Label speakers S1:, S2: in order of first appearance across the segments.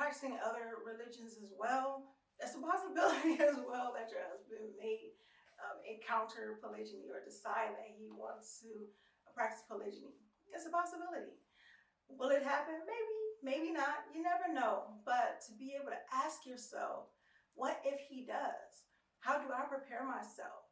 S1: practicing other religions as well. That's a possibility as well that your husband may encounter polygyny or decide that he wants to practice polygyny. It's a possibility. Will it happen? Maybe, maybe not. You never know. But to be able to ask yourself, what if he does? How do I prepare myself?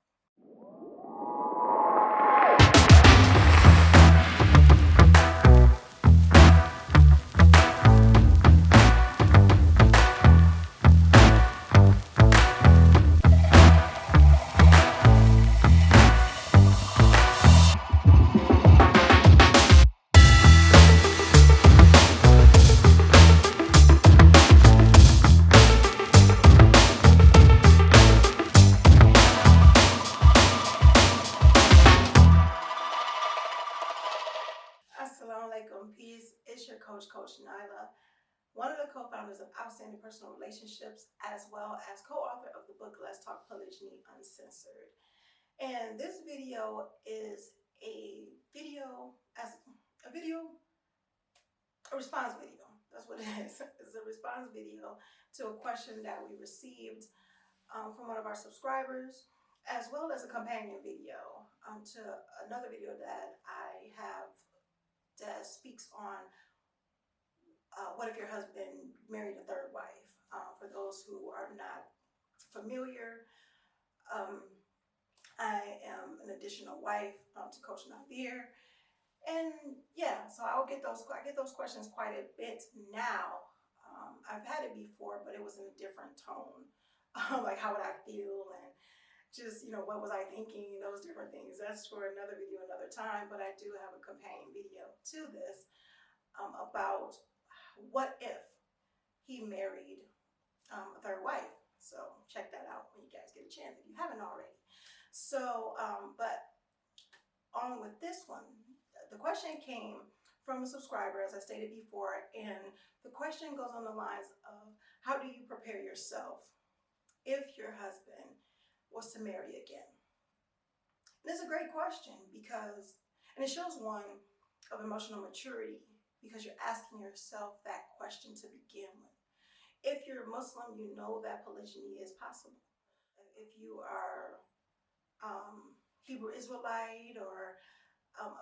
S1: Assalamu peace. It's your coach Nyla, one of the co-founders of Outstanding Personal Relationships, as well as co-author of the book Let's Talk Polygyny Uncensored. And this video is a response video. That's what it is. It's a response video to a question that we received from one of our subscribers, as well as a companion video to another video that I have that speaks on what if your husband married a third wife? For those who are not familiar, I am an additional wife to Coach Navir, and yeah, so I get those questions quite a bit now. I've had it before, but it was in a different tone, like how would I feel and just, what was I thinking, those different things. That's for another video, another time, but I do have a companion video to this about what if he married a third wife. So check that out when you guys get a chance if you haven't already. So, but on with this one, the question came from a subscriber, as I stated before, and the question goes on the lines of, how do you prepare yourself if your husband was to marry again? And it's a great question because, and it shows one of emotional maturity, because you're asking yourself that question to begin with. If you're Muslim, you know that polygyny is possible. If you are Hebrew Israelite or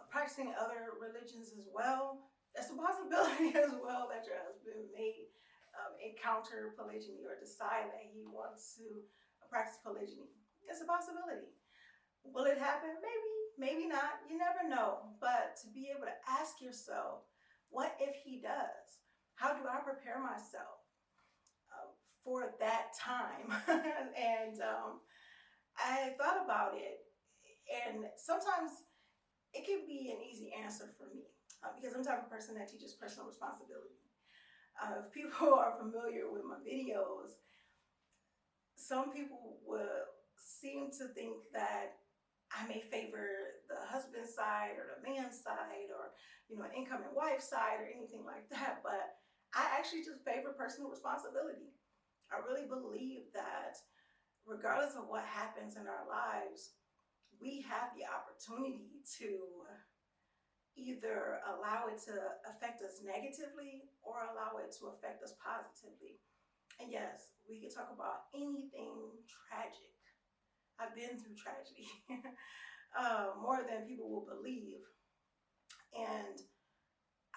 S1: practicing other religions as well, that's a possibility as well that your husband may encounter polygyny or decide that he wants to practice polygyny. It's a possibility. Will it happen? Maybe, maybe not. You never know. But to be able to ask yourself, what if he does? How do I prepare myself for that time? And I thought about it, and sometimes it can be an easy answer for me because I'm the type of person that teaches personal responsibility. If people are familiar with my videos, some people will seem to think that I may favor the husband's side or the man's side or, an incoming wife's side or anything like that. But I actually just favor personal responsibility. I really believe that regardless of what happens in our lives, we have the opportunity to either allow it to affect us negatively or allow it to affect us positively. And yes, we can talk about anything tragic. I've been through tragedy more than people will believe. And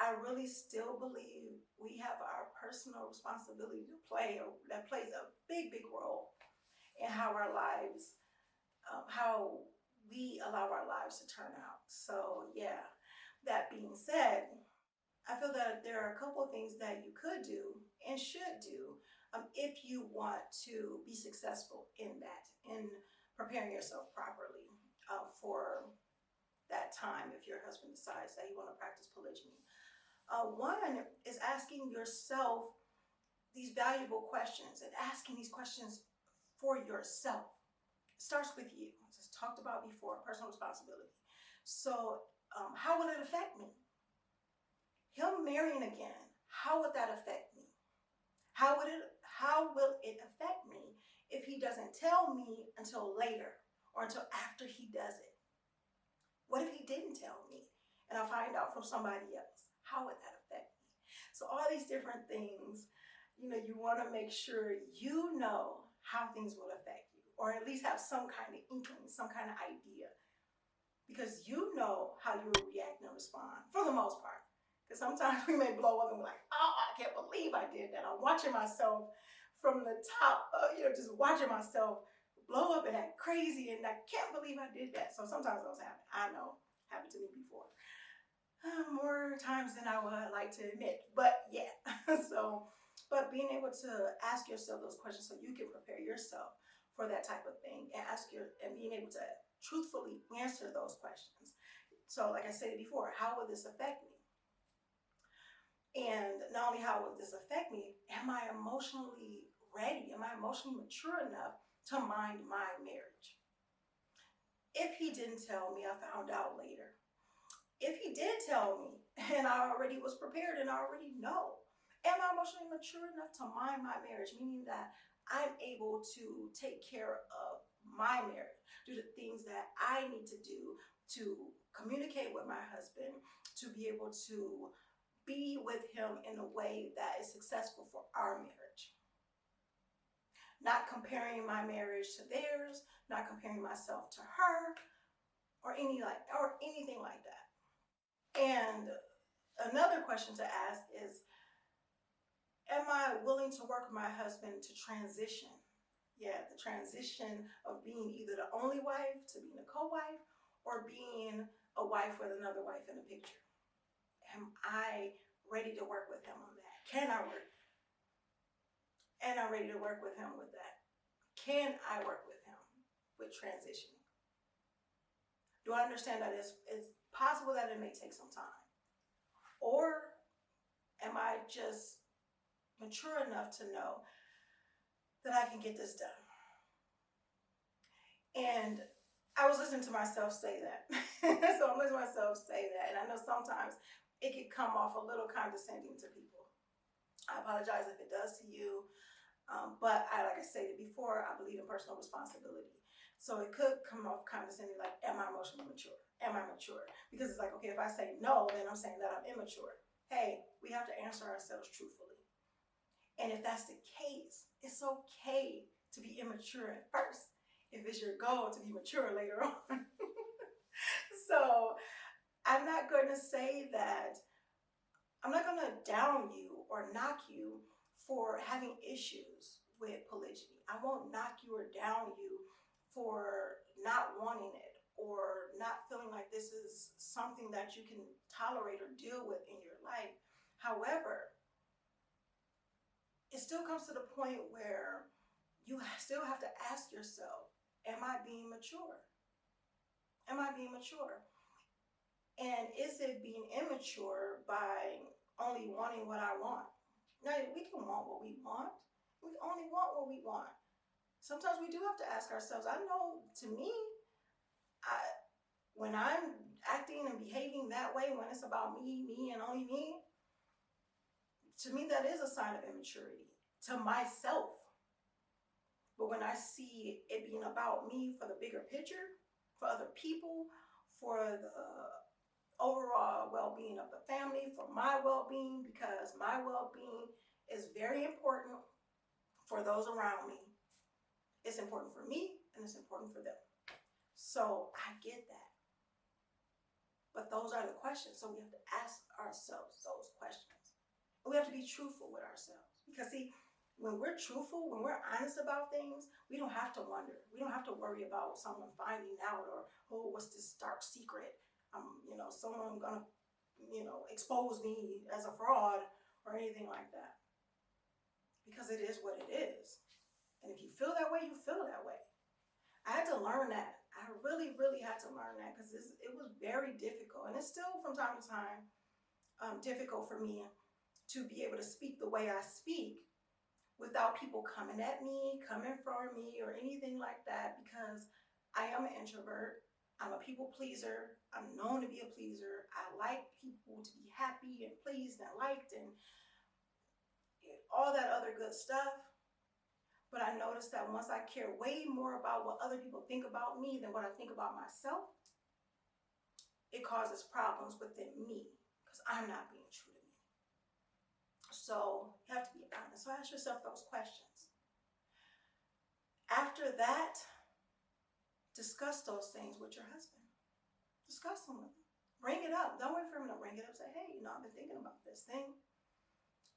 S1: I really still believe we have our personal responsibility to play, that plays a big, big role in how our lives, how we allow our lives to turn out. So yeah, that being said, I feel that there are a couple of things that you could do and should do if you want to be successful in preparing yourself properly for that time if your husband decides that you want to practice polygyny. One is asking yourself these valuable questions and asking these questions for yourself. It starts with you, as talked about before, personal responsibility. So how will it affect me? Him marrying again, how would that affect me? How will it affect me if he doesn't tell me until later or until after he does it? What if he didn't tell me and I find out from somebody else? How would that affect me? So all these different things, you want to make sure you know how things will affect you, or at least have some kind of inkling, some kind of idea, because you know how you will react and respond for the most part. Because sometimes we may blow up and we're like, oh, I can't believe I did that. I'm watching myself from the top, just watching myself blow up and act crazy, and I can't believe I did that. So sometimes those happen. I know, happened to me before. More times than I would like to admit, but yeah. But being able to ask yourself those questions so you can prepare yourself for that type of thing, and being able to truthfully answer those questions. So like I said before, how will this affect me? And not only how will this affect me, am I emotionally ready? Am I emotionally mature enough to mind my marriage? If he didn't tell me, I found out later. If he did tell me and I already was prepared and I already know, am I emotionally mature enough to mind my marriage? Meaning that I'm able to take care of my marriage, do the things that I need to do to communicate with my husband, to be able to be with him in a way that is successful for our marriage. Not comparing my marriage to theirs, not comparing myself to her, or anything like that. And another question to ask is, am I willing to work with my husband to transition? Yeah, the transition of being either the only wife to being a co-wife, or being a wife with another wife in the picture. Am I ready to work with him on that? Can I work? Am I ready to work with him with that? Can I work with him with transition? Do I understand that it's possible that it may take some time? Or am I just mature enough to know that I can get this done? And I was listening to myself say that. So I'm listening to myself say that. And I know sometimes it can come off a little condescending to people. I apologize if it does to you. But like I stated before, I believe in personal responsibility. So it could come off condescending, like, am I emotionally mature? Am I mature? Because it's like, okay, if I say no, then I'm saying that I'm immature. Hey, we have to answer ourselves truthfully. And if that's the case, it's okay to be immature at first, if it's your goal to be mature later on. So I'm not going to say that, I'm not going to down you or knock you for having issues with polygyny. I won't knock you or down you for not wanting it, or not feeling like this is something that you can tolerate or deal with in your life. However, it still comes to the point where you still have to ask yourself, am I being mature? Am I being mature? And is it being immature by only wanting what I want? No, we can want what we want. We only want what we want. Sometimes we do have to ask ourselves. I know, to me, when I'm acting and behaving that way, when it's about me, and only me, to me, that is a sign of immaturity to myself. But when I see it being about me for the bigger picture, for other people, for the overall well-being of the family, for my well-being, because my well-being is very important for those around me. It's important for me, and it's important for them. So I get that. But those are the questions. So we have to ask ourselves those questions. And we have to be truthful with ourselves. Because see, when we're truthful, when we're honest about things, we don't have to wonder. We don't have to worry about someone finding out, or, oh, what's this dark secret? Someone gonna, expose me as a fraud or anything like that. Because it is what it is. And if you feel that way, you feel that way. I had to learn that. I really, really had to learn that, because it was very difficult. And it's still from time to time difficult for me to be able to speak the way I speak without people coming at me, coming for me, or anything like that, because I am an introvert. I'm a people pleaser. I'm known to be a pleaser. I like people to be happy and pleased and liked and all that other good stuff. But I noticed that once I care way more about what other people think about me than what I think about myself, it causes problems within me, because I'm not being true to me. So you have to be honest. So ask yourself those questions. After that, discuss those things with your husband. Discuss them with him. Bring it up. Don't wait for him to bring it up. Say, hey, I've been thinking about this thing.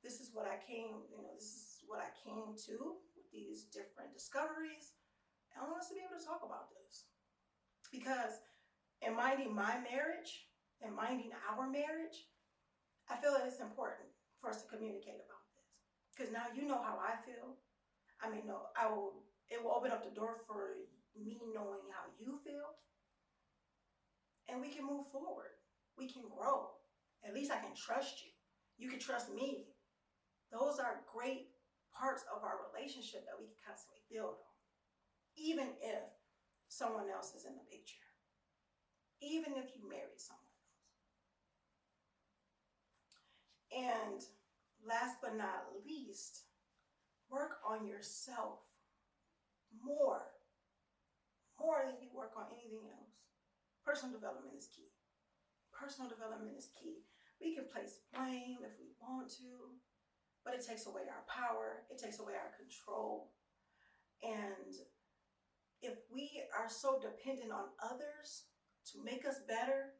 S1: This is what I came, this is what I came to with these different discoveries. And I want us to be able to talk about this. Because in minding my marriage and minding our marriage, I feel that it's important for us to communicate about this. Because now you know how I feel. It will open up the door for me knowing how you feel. And we can move forward. We can grow. At least I can trust you. You can trust me. Those are great parts of our relationship that we can constantly build on. Even if someone else is in the picture. Even if you married someone else. And last but not least, work on yourself more than you work on anything else. Personal development is key. Personal development is key. We can place blame if we want to, but it takes away our power. It takes away our control. And if we are so dependent on others to make us better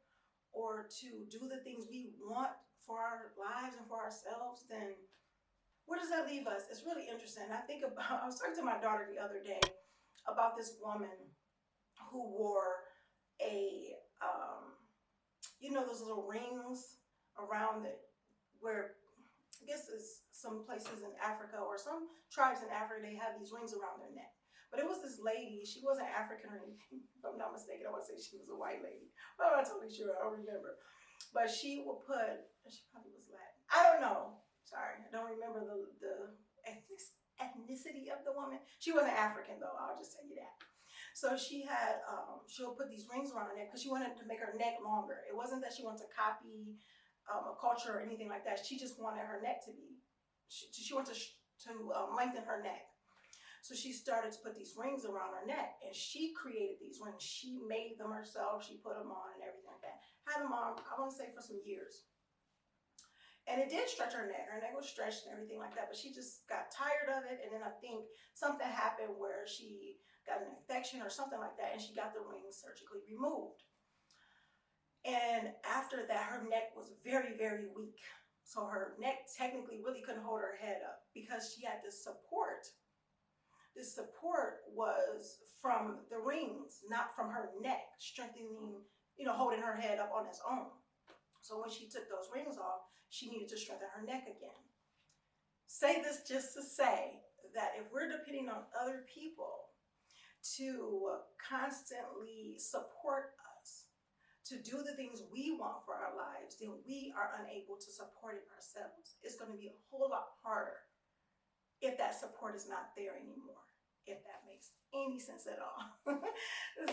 S1: or to do the things we want for our lives and for ourselves, then where does that leave us? It's really interesting. I was talking to my daughter the other day about this woman who wore those little rings around where I guess it's some places in Africa or some tribes in Africa, they have these rings around their neck. But it was this lady, she wasn't African or anything, if I'm not mistaken. I want to say she was a white lady. I'm not totally sure, I don't remember. But she probably was Latin. I don't know. Sorry, I don't remember the ethnicity of the woman. She wasn't African though, I'll just tell you that. So she'll put these rings around her neck because she wanted to make her neck longer. It wasn't that she wanted to copy a culture or anything like that. She just wanted her neck she wanted to lengthen her neck. So she started to put these rings around her neck, and she created these rings. She made them herself. She put them on and everything like that. Had them on, I want to say, for some years. And it did stretch her neck. Her neck was stretched and everything like that, but she just got tired of it. And then I think something happened where she got an infection or something like that, and she got the rings surgically removed. And after that, her neck was very, very weak. So her neck technically really couldn't hold her head up because she had this support. This support was from the rings, not from her neck, strengthening, holding her head up on its own. So when she took those rings off, she needed to strengthen her neck again. Say this just to say that if we're depending on other people to constantly support us, to do the things we want for our lives, then we are unable to support it ourselves. It's going to be a whole lot harder if that support is not there anymore, if that makes any sense at all.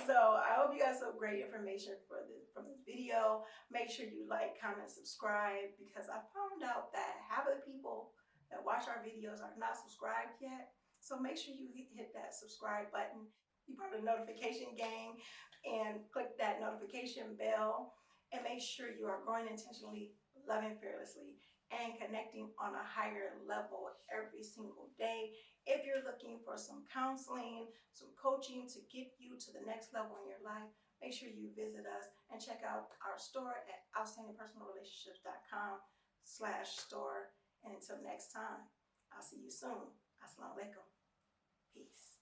S1: So I hope you got some great information from this video. Make sure you like, comment, subscribe, because I found out that half of the people that watch our videos are not subscribed yet. So make sure you hit that subscribe button, be part of the notification gang, and click that notification bell, and make sure you are growing intentionally, loving fearlessly, and connecting on a higher level every single day. If you're looking for some counseling, some coaching to get you to the next level in your life, make sure you visit us and check out our store at outstandingpersonalrelationships.com/store. And until next time, I'll see you soon. Assalamu alaikum. Peace.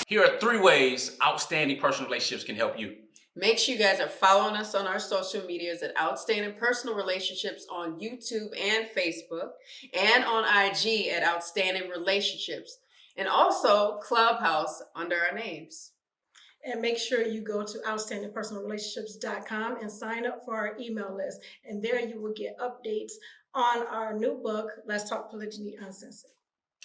S2: Here are 3 ways Outstanding Personal Relationships can help you.
S3: Make sure you guys are following us on our social medias at Outstanding Personal Relationships on YouTube and Facebook, and on IG at Outstanding Relationships, and also Clubhouse under our names.
S1: And make sure you go to outstandingpersonalrelationships.com and sign up for our email list. And there you will get updates on our new book, Let's Talk Polygyny Uncensored.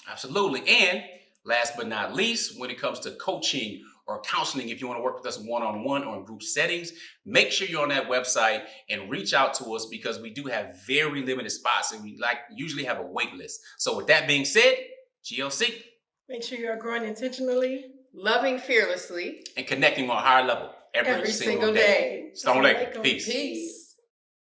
S2: Absolutely. And last but not least, when it comes to coaching or counseling, if you want to work with us one-on-one or in group settings, make sure you're on that website and reach out to us, because we do have very limited spots and we usually have a wait list. So with that being said, GLC.
S1: Make sure you are growing intentionally,
S3: loving fearlessly,
S2: and connecting on a higher level every single day. Assalamu alaikum. Peace.